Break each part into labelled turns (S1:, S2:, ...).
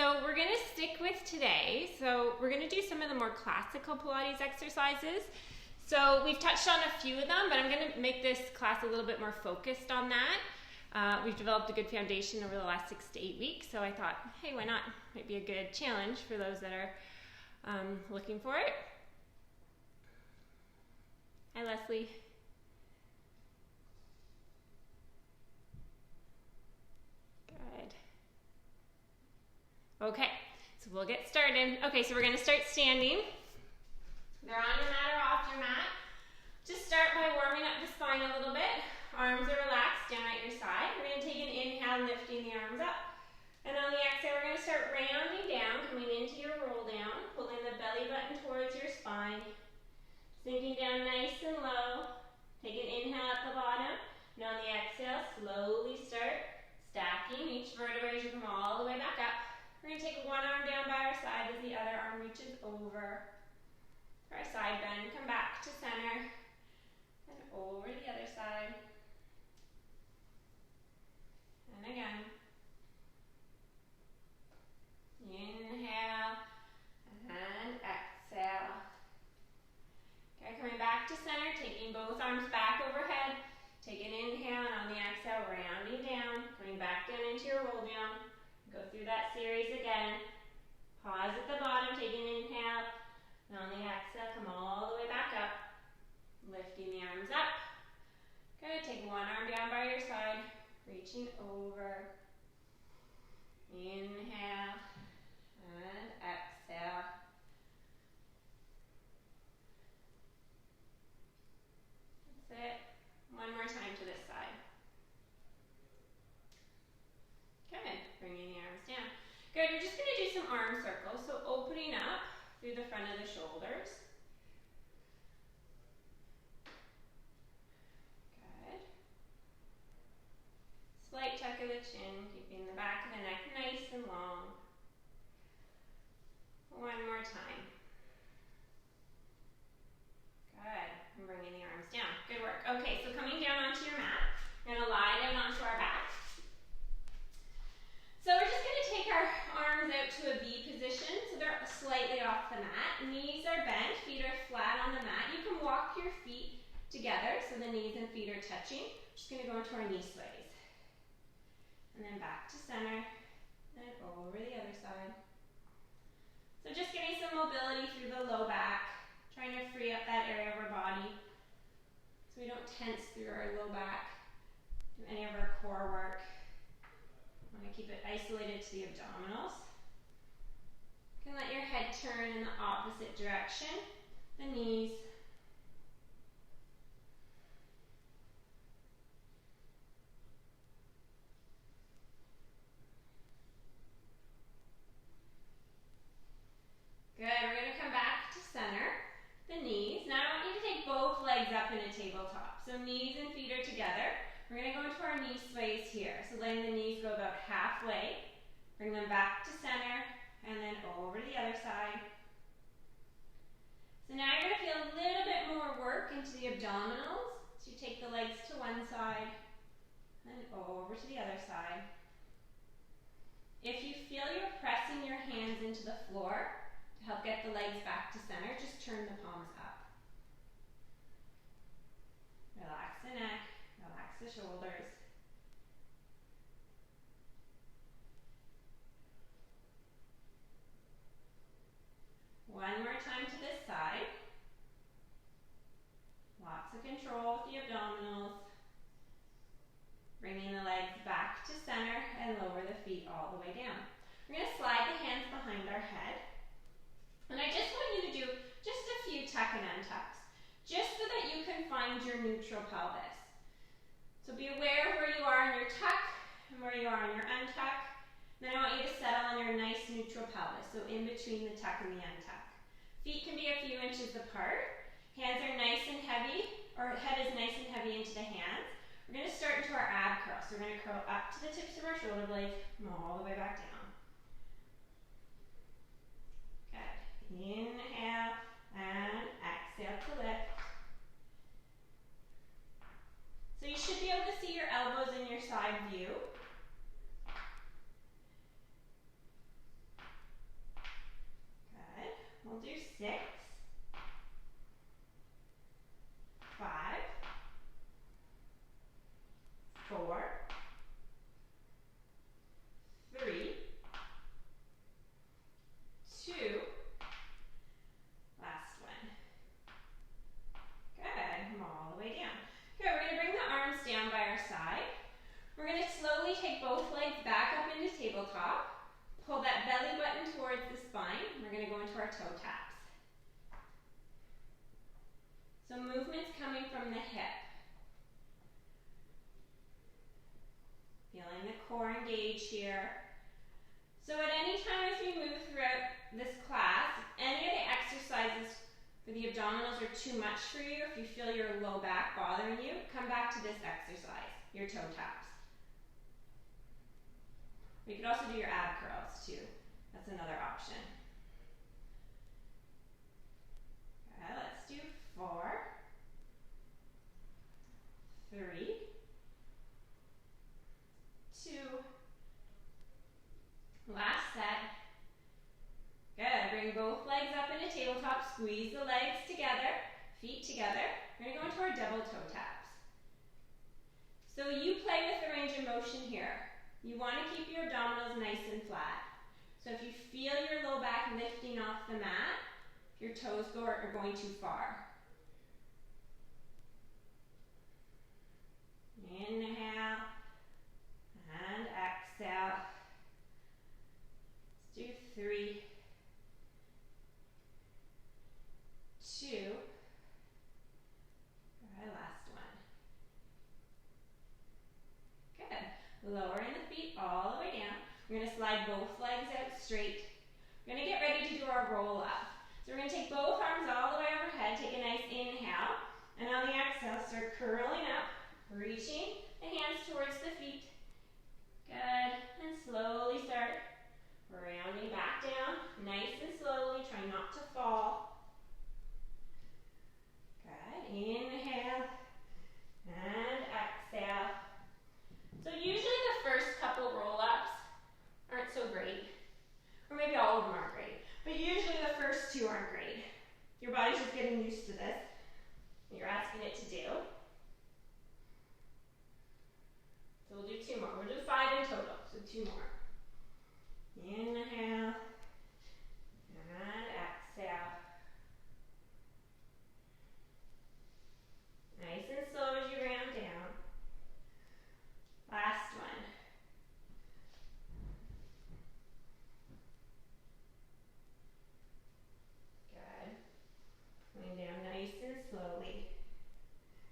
S1: So we're gonna stick with today. So we're gonna do some of the more classical Pilates exercises. So we've touched on a few of them, but I'm gonna make this class a little bit more focused on that. We've developed a good foundation over the last 6 to 8 weeks, so I thought, hey, why not? Might be a good challenge for those that are looking for it. Hi, Leslie. Good. Okay, so we'll get started. Okay, so we're gonna start standing. They're on your mat or off your mat. Just start by warming up the spine a little bit. Arms are relaxed down at your side. We're gonna take an inhale, lifting the arms up. And on the exhale, we're gonna start rounding down, coming into your roll down, pulling the belly button towards your spine, sinking down nice and low. Take an inhale at the bottom, and on the exhale, slowly start stacking each vertebrae as you come all the way back up. We're gonna take one arm down by our side as the other arm reaches over for our side bend. Come back to center, and over the other side. And again. Inhale and exhale. Okay, coming back to center, taking both arms back overhead. Take an inhale, and on the exhale, rounding down, coming back down into your roll down. Go through that series again. Pause at the bottom, take an inhale, and on the exhale, come all the way back up. Lifting the arms up. Good, take one arm down by your side, reaching over. Inhale and exhale. That's it. One more time to this side. Good. Bringing the arms down. Good. We're just going to do some arm circles. So opening up through the front of the shoulders. Good. Slight tuck of the chin, keeping the back of the neck nice and long. One more time. Good. And bringing the arms down. Good work. Okay, so coming down onto your mat, we're going to lie down onto our back. So we're just going to take our arms out to a V position, so they're slightly off the mat. Knees are bent, feet are flat on the mat. You can walk your feet together, so the knees and feet are touching. Just going to go into our knee sways. And then back to center, and over the other side. So just getting some mobility through the low back, trying to free up that area of our body so we don't tense through our low back, do any of our core work. Want to keep it isolated to the abdominals. You can let your head turn in the opposite direction, the knees. Good, we're going to come back to center, the knees. Now I want you to take both legs up in a tabletop. So knees and feet are together. We're going to go into our knee sways here. So letting the knees go about halfway. Bring them back to center, and then over to the other side. So now you're going to feel a little bit more work into the abdominals. So you take the legs to one side, and over to the other side. If you feel you're pressing your hands into the floor, to help get the legs back to center, just turn the palms up. Relax the neck, relax the shoulders. One more time to this side. Lots of control with the abdominals. Bringing the legs back to center and lower the feet all the way down. We're going to slide the hands behind our head. And I just want you to do just a few tuck and untucks, just so that you can find your neutral pelvis. So be aware of where you are in your tuck and where you are in your untuck. Then I want you to settle on your nice neutral pelvis, so in between the tuck and the untuck. Feet can be a few inches apart. Hands are nice and heavy, or head is nice and heavy into the hands. We're going to start into our ab curl. So we're going to curl up to the tips of our shoulder blades, come all the way back down. Inhale and exhale to lift. So you should be able to see your elbows in your side view. Pull that belly button towards the spine. We're going to go into our toe taps. So movement's coming from the hip. Feeling the core engage here. So at any time as we move throughout this class, any of the exercises for the abdominals are too much for you, if you feel your low back bothering you, come back to this exercise, your toe taps. You could also do your ab curls too. That's another option. Okay, let's do 4, 3, 2, last set. Good, bring both legs up into tabletop, squeeze the legs together, feet together. We're going to go into our double toe taps. So you play with the range of motion here. You want to keep your abdominals nice and flat. So if you feel your low back lifting off the mat, your toes are going too far. Inhale and exhale. Let's do 3, 2, last one. Good. Lowering the feet all the way down. We're going to slide both legs out straight. We're going to get ready to do our roll up. So we're going to take both arms all the way overhead, take a nice inhale, and on the exhale, start curling up, reaching the hands towards the feet. Good. And slowly start rounding back down, nice and slowly, try not to fall. Good. Inhale and exhale. So usually the first couple roll-ups aren't so great, or maybe all of them aren't great, but usually the first 2 aren't great. Your body's just getting used to this, and you're asking it to do. So we'll do 2 more. We'll do 5 in total, so 2 more. Inhale and exhale. Nice and slow as you round down. Last one. Good. Going down nice and slowly.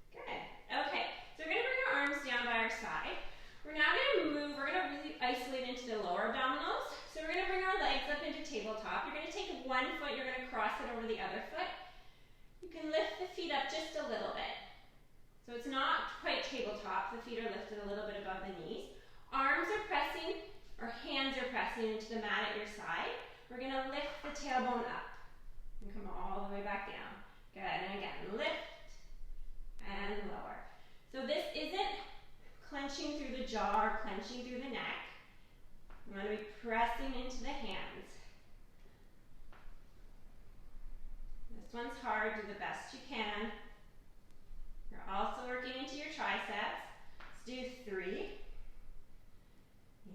S1: Good. Okay, so we're going to bring our arms down by our side. We're now going to move, we're going to really isolate into the lower abdominals. So we're going to bring our legs up into tabletop. You're going to take one foot, you're going to cross it over the other foot. You can lift the feet up just a little bit. So it's not quite tabletop, the feet are lifted a little bit above the knees. Arms are pressing, or hands are pressing into the mat at your side. We're going to lift the tailbone up and come all the way back down. Good, and again, lift and lower. So this isn't clenching through the jaw or clenching through the neck. You want to be pressing into the hands. This one's hard, do the best you can. You're also working into your triceps. Let's do 3.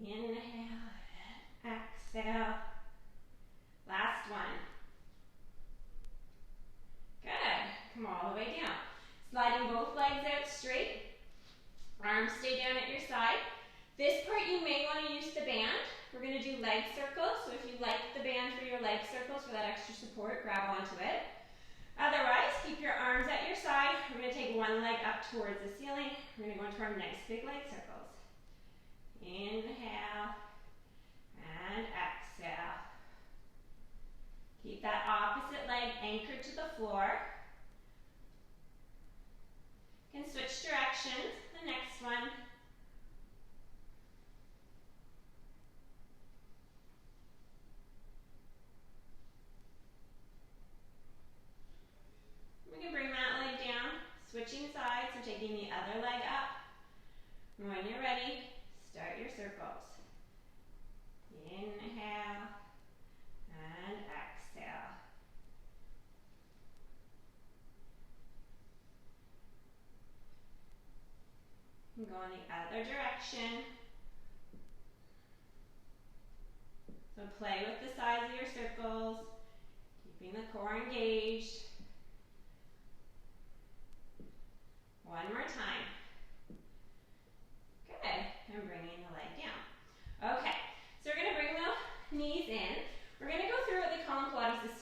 S1: Inhale and exhale. Last one. Good. Come all the way down. Sliding both legs out straight. Arms stay down at your side. This part you may want to use the band. We're going to do leg circles. So if you like the band for your leg circles for that extra support, grab onto it. Otherwise, keep your arms at your side. We're going to take one leg up towards the ceiling. We're going to go into our nice big leg circles. Inhale and exhale. Keep that opposite leg anchored to the floor. You can switch directions. The next one. We can bring that leg down, switching sides, so taking the other leg up. And when you're ready, start your circles. Inhale and exhale. And go in the other direction. So play with the size of your circles, keeping the core engaged. One more time. Good. And bringing the leg down. Okay. So we're going to bring the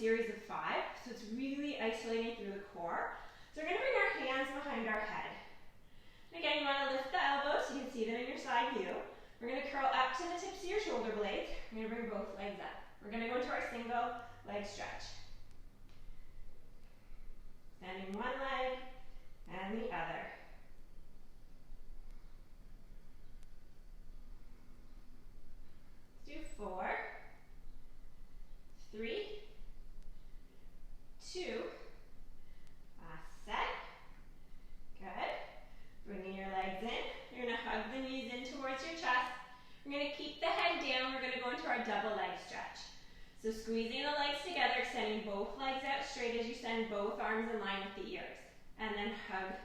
S1: series of 5, so it's really isolating through the core. So we're going to bring our hands behind our head. And again, you want to lift the elbows so you can see them in your side view. We're going to curl up to the tips of your shoulder blades. We're going to bring both legs up. We're going to go into our single leg stretch. Extending one leg and the other. Let's do 4, 3, 2, last set. Good. Bringing your legs in. You're going to hug the knees in towards your chest. We're going to keep the head down. We're going to go into our double leg stretch. So squeezing the legs together, extending both legs out straight as you send both arms in line with the ears. And then hug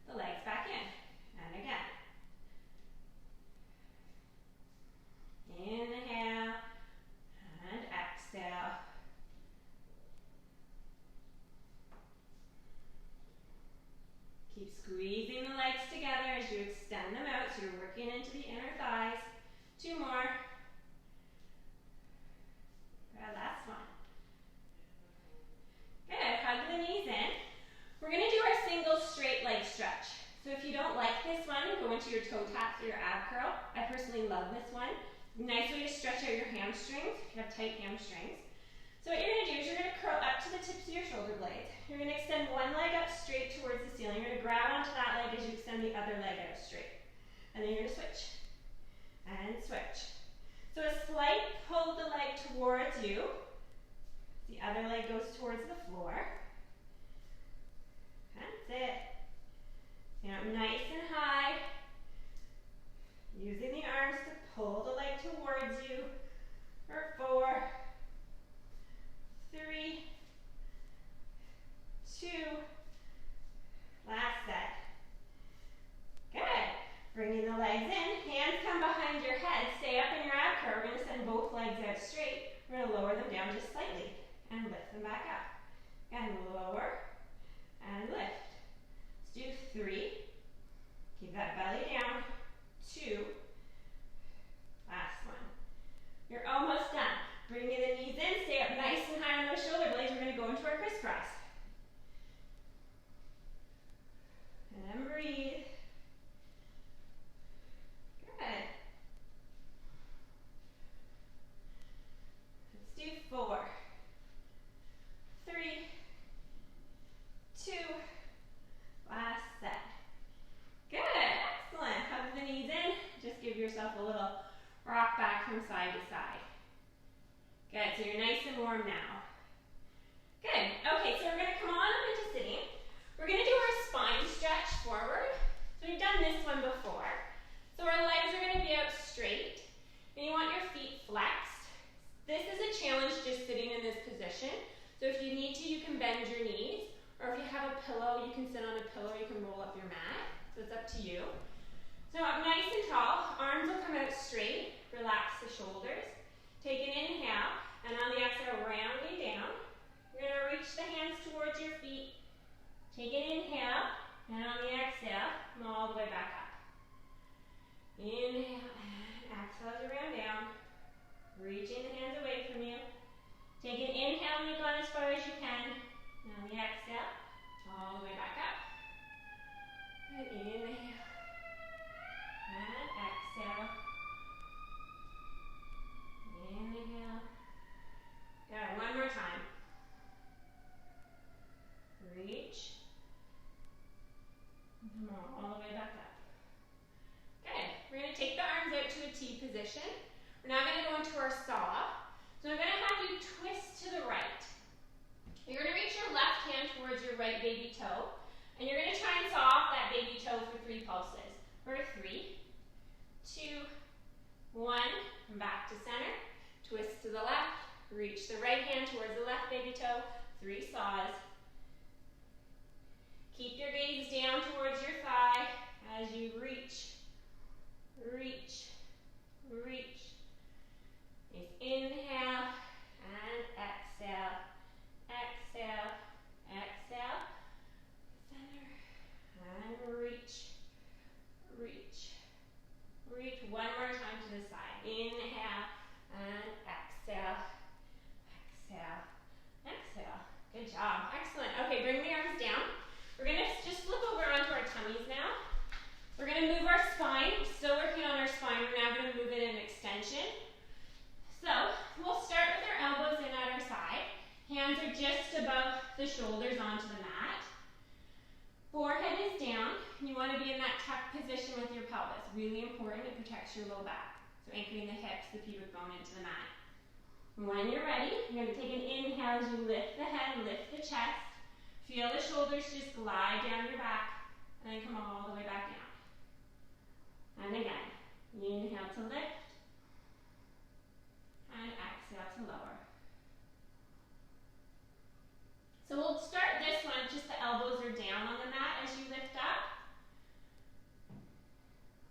S1: the legs back in. And again. Inhale and exhale. Keep squeezing the legs together as you extend them out so you're working into the inner thighs. 2 more. Good, last one. Good, hug the knees in. We're going to do our single straight leg stretch. So if you don't like this one, go into your toe taps or your ab curl. I personally love this one. Nice way to stretch out your hamstrings if you have tight hamstrings. So what you're going to do is you're going to curl up to the tips of your shoulder blades. You're going to extend one leg up straight towards the ceiling. You're going to grab onto that leg as you extend the other leg out straight. And then you're going to switch. And switch. So a slight pull of the leg towards you. The other leg goes towards the floor. That's it. Now nice and high. Using the arms to pull the leg towards you. For 4, 3, 2, last set. Good. Bringing the legs in, hands come behind your head, stay up in your ab curl. We're going to send both legs out straight. We're going to lower them down just slightly and lift them back up. Again, lower and lift. Let's do 3. Keep that belly down. 2. Last one. You're almost done. Bringing the knees in, stay up nice and high on those shoulder blades. We're going to go into our crisscross. And then breathe. Good. Let's do 4, 3, 2, last set. Good, excellent. Hug the knees in. Just give yourself a little rock back from side to side. Good, so you're nice and warm now. Good, okay, so we're going to come on up into sitting. We're going to do our spine stretch forward. So we've done this one before. So our legs are going to be out straight, and you want your feet flexed. This is a challenge just sitting in this position. So if you need to, you can bend your knees, or if you have a pillow, you can sit on a pillow, you can roll up your mat. So it's up to you. So up nice and tall, arms will come out straight. Relax the shoulders. Take an inhale, and on the exhale, rounding down. You're going to reach the hands towards your feet. Take an inhale, and on the exhale, come all the way back up. Inhale, and exhale as you round down. Reaching the hands away from you. Take an inhale when you've gone as far as you can. And on the exhale, all the way back up. And inhale. And exhale. Inhale. Good. One more time. Reach. And come all the way back up. Good. We're going to take the arms out to a T position. We're now going to go into our saw. So I'm going to have you twist to the right. You're going to reach your left hand towards your right baby toe. And you're going to try and saw off that baby toe for 3 pulses. For 3, 2, 1. Come back to center. Twist to the left. Reach the right hand towards the left baby toe. 3 saws. Keep your gaze down towards your thigh as you reach, reach, reach. Nice inhale and exhale, exhale, exhale. Center and reach, reach, reach. One more time to the side. Inhale and exhale, exhale, and protects your low back. So anchoring the hips, the pubic bone into the mat. When you're ready, you're going to take an inhale as you lift the head, lift the chest. Feel the shoulders just glide down your back, and then come all the way back down. And again, inhale to lift, and exhale to lower. So we'll start this one, just the elbows are down on the mat as you lift up.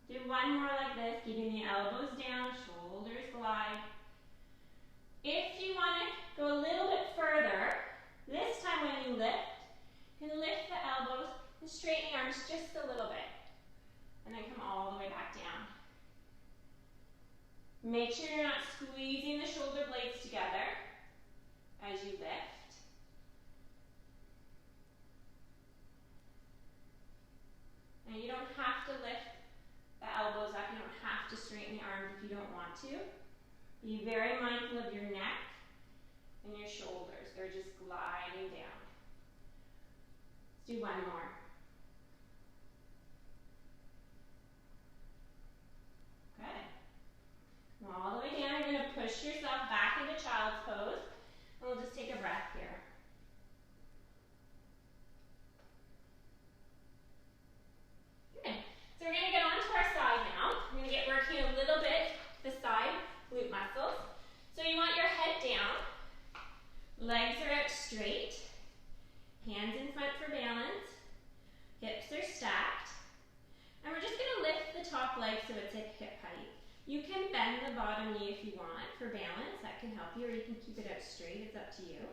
S1: Do one more like this, keeping the elbows down, shoulders glide. If you want to go a little bit further, this time when you lift, you can lift the elbows and straighten the arms just a little bit. And then come all the way back down. Make sure you're not squeezing the shoulder blades together as you lift. And you don't have to lift the elbows up. You don't have to straighten the arms if you don't want to. Be very mindful of your neck and your shoulders. They're just gliding down. Let's do one more. Good. All the way down, you're going to push yourself back into child's pose. And we'll just take a breath here. Good. So we're going to get onto our side now. We're going to get working a little bit the side glute muscles. So you want your head down, legs are out straight, hands in front for balance, hips are stacked, and we're just going to lift the top leg so it's at hip height. You can bend the bottom knee if you want for balance, that can help you, or you can keep it out straight, it's up to you.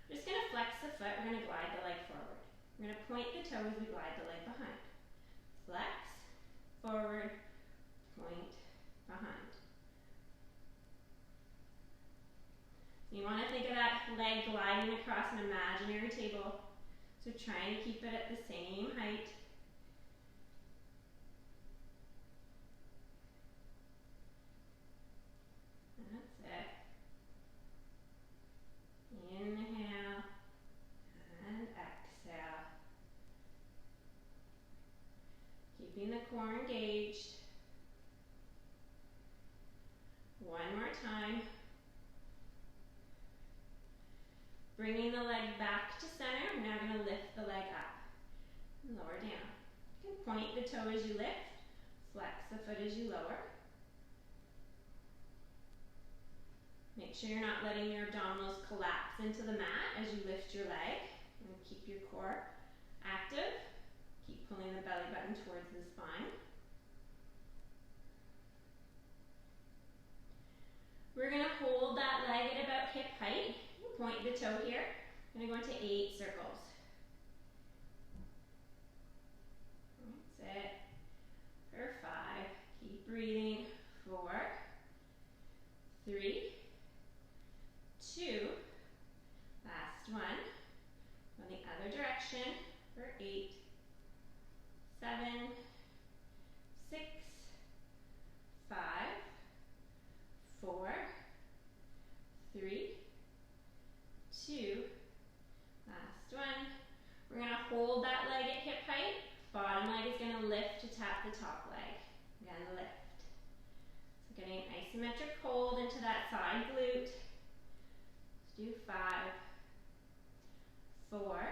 S1: We're just going to flex the foot, we're going to glide the leg forward. We're going to point the toe as we glide the leg behind. Flex, forward, point, behind. You want to think of that leg gliding across an imaginary table. So try and keep it at the same height. That's it. Inhale and exhale. Keeping the core engaged. One more time. Bringing the leg back to center, we're now going to lift the leg up and lower down. You can point the toe as you lift, flex the foot as you lower. Make sure you're not letting your abdominals collapse into the mat as you lift your leg. And keep your core active. Keep pulling the belly button towards the spine. We're going to hold that leg at about hip height. Point the toe here. I'm going to go into 8 circles. That's it. For 5. Keep breathing. 4, 3, 2. Last one. Go the other direction for 8, 7, 6, 5, 4, 3, 2, last one. We're going to hold that leg at hip height. Bottom leg is going to lift to tap the top leg. Again, lift. So getting an isometric hold into that side glute. Let's do 5, 4,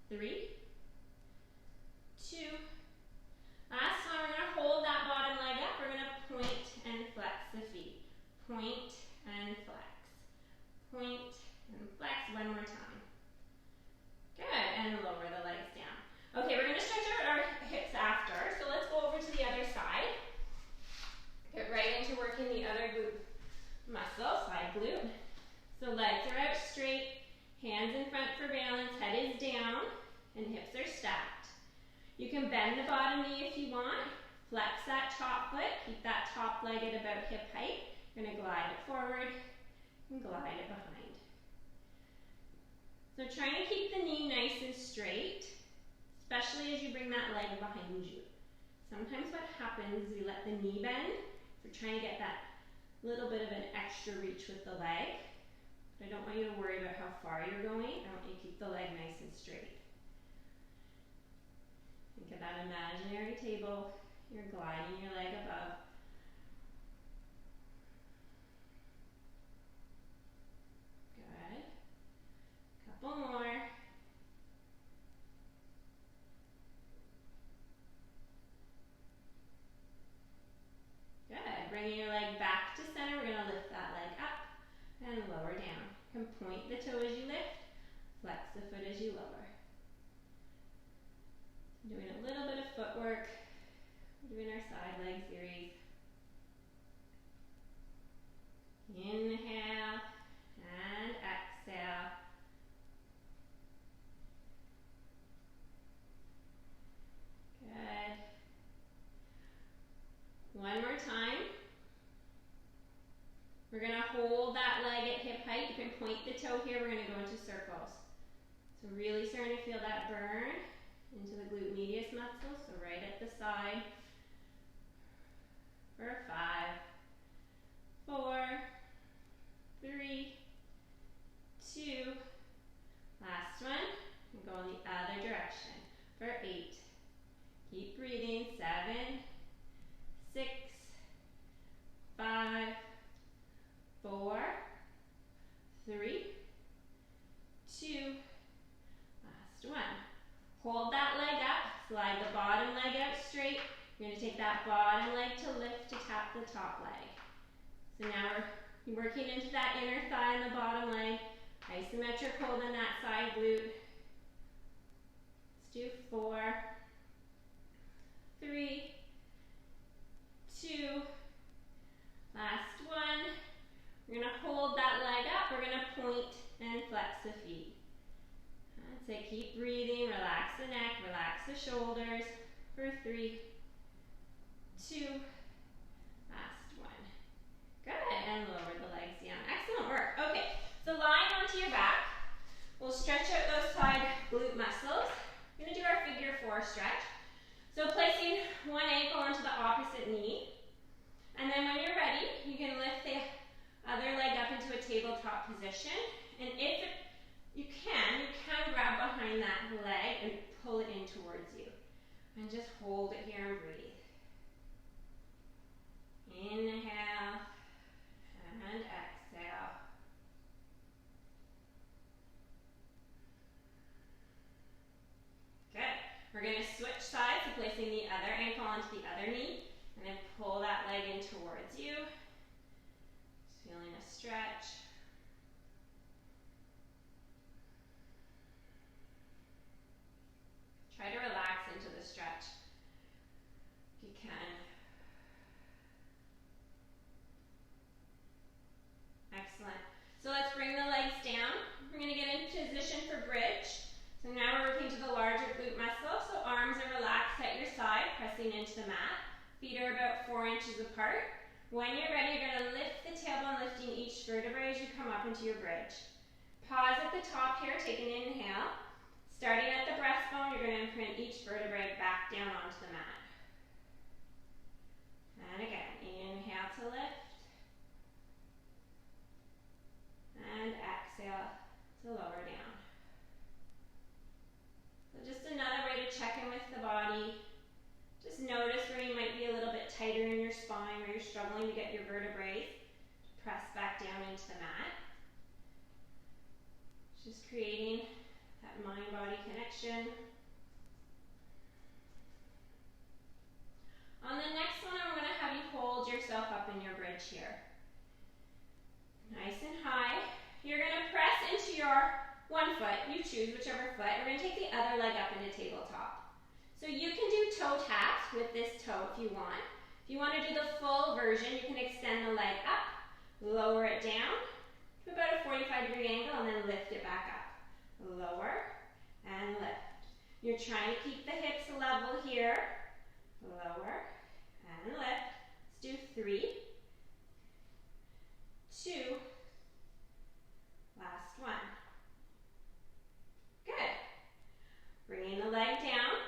S1: 3, 2. Last one, we're going to hold that bottom leg up. We're going to point and flex the feet. Point and flex. Point and flex one more time. Good, and lower the legs down. Okay, we're going to stretch out our hips after, so let's go over to the other side. Get right into working the other glute muscle, side glute. So legs are out straight, hands in front for balance, head is down, and hips are stacked. You can bend the bottom knee if you want. Flex that top foot, keep that top leg at about hip height. You're going to glide it forward and glide it behind. So try and keep the knee nice and straight, especially as you bring that leg behind you. Sometimes what happens is we let the knee bend. We're trying to get that little bit of an extra reach with the leg. But I don't want you to worry about how far you're going. I want you to keep the leg nice and straight. Think of that imaginary table. You're gliding your leg above. Good. Couple more. Good. Bringing your leg back to center. We're going to lift that leg up and lower down. You can point the toe as you lift, flex the foot as you lower. Doing a little bit of footwork. We're doing our side leg series. Inhale and exhale. Good. One more time. We're going to hold that leg at hip height. You can point the toe here. We're going to go into circles. So really starting to feel that burn into the glute medius muscle. So right at the side. For 5, 4, 3, 2, last one, and go in the other direction for 8. Keep breathing. 7, 6, 5, 4, 3, 2, last one. Hold that leg up, slide the bottom leg out straight. You're going to take that bottom leg to lift to tap the top leg. So now we're working into that inner thigh and the bottom leg. Isometric hold in that side glute. Let's do 4, 3, 2, last one. We're going to hold that leg up. We're going to point and flex the feet. That's it. Keep breathing. Relax the neck. Relax the shoulders. For 3, 2, last one. Good. And lower the legs down. Excellent work. Okay. So lying onto your back, we'll stretch out those side glute muscles. We're going to do our figure 4 stretch. So placing one ankle onto the opposite knee. And then when you're ready, you can lift the other leg up into a tabletop position. And if you can grab behind that leg and pull it in towards you. And just hold it here and breathe. Inhale and exhale. Good. We're going to switch sides, so placing the other ankle onto the other knee, and then pull that leg in towards you. Just feeling a stretch. Try to relax into the stretch if you can. Excellent. So let's bring the legs down. We're going to get in position for bridge. So now we're working to the larger glute muscle. So arms are relaxed at your side, pressing into the mat. Feet are about 4 inches apart. When you're ready, you're going to lift the tailbone, lifting each vertebrae as you come up into your bridge. Pause at the top here, take an inhale. Starting at the breastbone, you're going to imprint each vertebrae back down onto the mat. And again, inhale to lift. And exhale to lower down. So just another way to check in with the body. Just notice where you might be a little bit tighter in your spine, where you're struggling to get your vertebrae to press back down into the mat. Just creating that mind-body connection. On the next one, I'm going to have you hold yourself up in your bridge here. Nice and high. You're going to press into your one foot. You choose whichever foot. We're going to take the other leg up into tabletop. So you can do toe taps with this toe if you want. If you want to do the full version, you can extend the leg up, lower it down to about a 45-degree angle, and then lift it back up. Lower and lift. You're trying to keep the hips level here. Lower and lift. Let's do 3, 2, last one. Good. Bringing the leg down.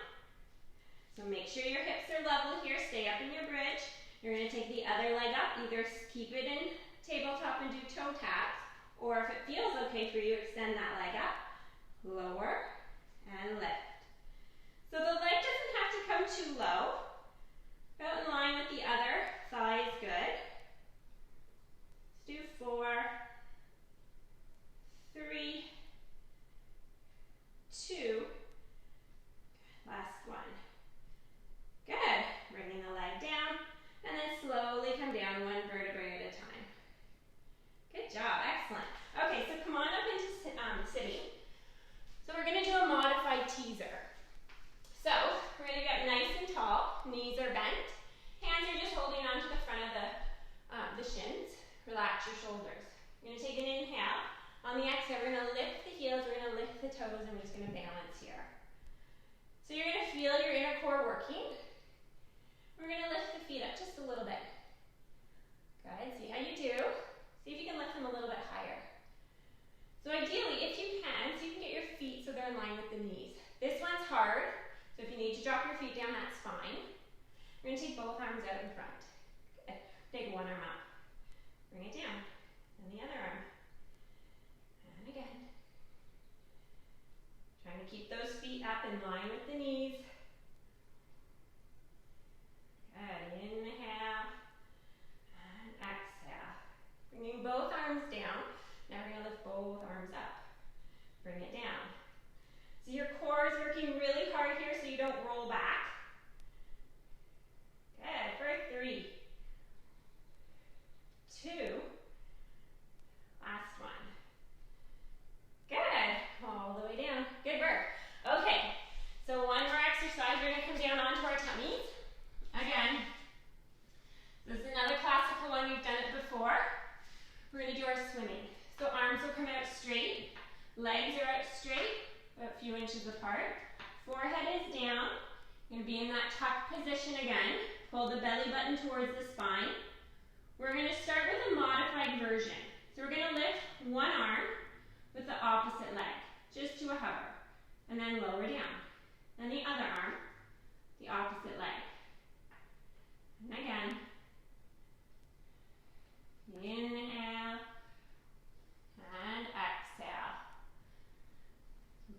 S1: So make sure your hips are level here. Stay up in your bridge. You're going to take the other leg up. Either keep it in tabletop and do toe taps, or if it feels okay for you, extend that leg up. Lower and lift. So the leg doesn't have to come too low, About in line with the other thigh is good. Let's do 4, 3, 2, last one. Good. Bringing the leg down, and then slowly come down one vertebrae at a time. Good job. Excellent. Okay, so come on up into sitting. So we're going to do a modified teaser. So we're going to get nice and tall. Knees are bent. Hands are just holding onto the front of the shins. Relax your shoulders. You're going to take an inhale. On the exhale, we're going to lift the heels. We're going to lift the toes, and we're just going to balance here. So you're going to feel your inner core working. We're going to lift the feet up just a little bit. Good. See how you do. See if you can lift them a little bit higher. So ideally, if you can, so you can get your feet so they're in line with the knees. This one's hard, so if you need to drop your feet down, that's fine. We're going to take both arms out in front. Good. Take one arm up. Bring it down. And the other arm. And again. Trying to keep those feet up in line with the knees. Good. Inhale. And exhale. Bringing both arms down. Now we're going to lift both arms up. Bring it down. So your core is working really hard here so you don't roll back. Good. For 3, 2, last one. Good. All the way down. Good work. Okay, so one more exercise. We're going to come down onto our tummies. Again, this is another classical one. We've done it before. We're going to do our swimming. So arms will come out straight. Legs are out straight, about a few inches apart. Forehead is down. You're going to be in that tuck position again. Pull the belly button towards the spine. We're going to start with a modified version. So we're going to lift one arm with the opposite leg, just to a hover, and then lower down. Then the other arm, the opposite leg. And again. Inhale. And exhale.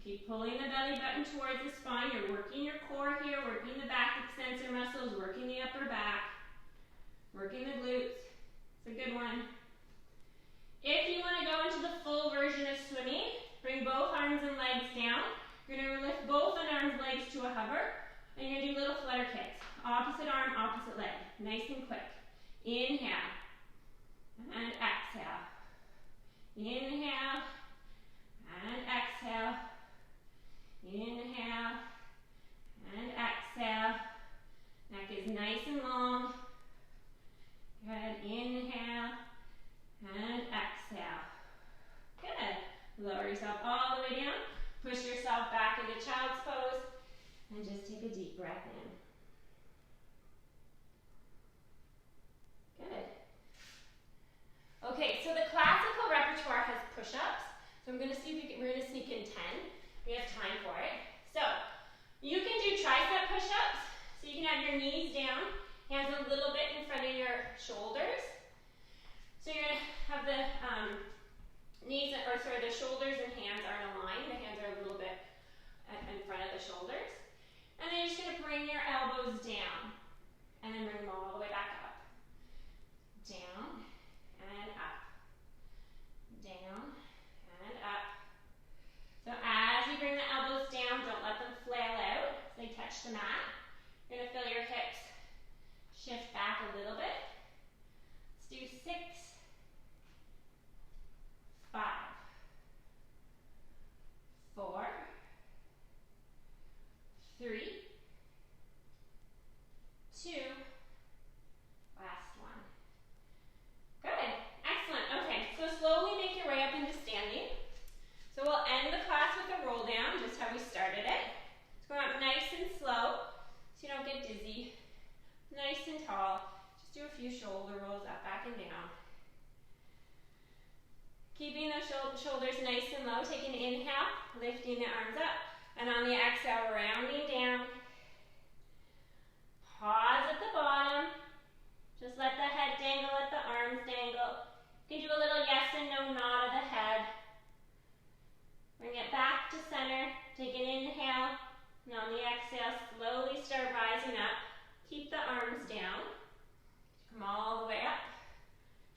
S1: Keep pulling the belly button towards the spine. You're working your core here, working the back extensor muscles, working the upper back, working the glutes. It's a good one. If you want to go into the full version of swimming, bring both arms and legs down. You're going to lift both arms and legs to a hover, and you're going to do little flutter kicks. Opposite arm, opposite leg. Nice and quick. Inhale. And exhale. Inhale. And exhale. Inhale. And exhale. Neck is nice and long. Good. Inhale. And exhale. Good. Lower yourself all the way down. Push yourself back into child's pose. And just take a deep breath in. Good. Okay, so the classical repertoire has push-ups. So I'm going to see if we're going to sneak in 10. We have time for it. So you can do tricep push-ups. So you can have your knees down, hands a little bit in front of your shoulders. So you're going to have the the shoulders and hands aren't aligned. The hands are a little bit in front of the shoulders. And then you're just going to bring your elbows down. And then bring them all the way back up. Down and up. Down and up. So as you bring the elbows down, don't let them flail out as they touch the mat. You're going to feel your hips shift back a little bit. Let's do 6, 5, 4, 3, 2, last one. Good, excellent. Okay, so slowly make your way up into standing. So we'll end the class with a roll down, just how we started it. It's going up nice and slow, so you don't get dizzy. Nice and tall. Just do a few shoulder rolls up, back and down. Keeping those shoulders nice and low. Take an inhale, lifting the arms up. And on the exhale, rounding down. Pause at the bottom. Just let the head dangle, let the arms dangle. You can do a little yes and no nod of the head. Bring it back to center. Take an inhale. And on the exhale, slowly start rising up. Keep keep the arms down. Come all the way up.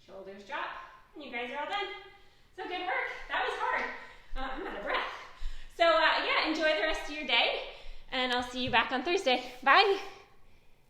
S1: Shoulders drop. And you guys are all done. So good work. That was hard. I'm out of breath. So yeah, enjoy the rest of your day. And I'll see you back on Thursday. Bye.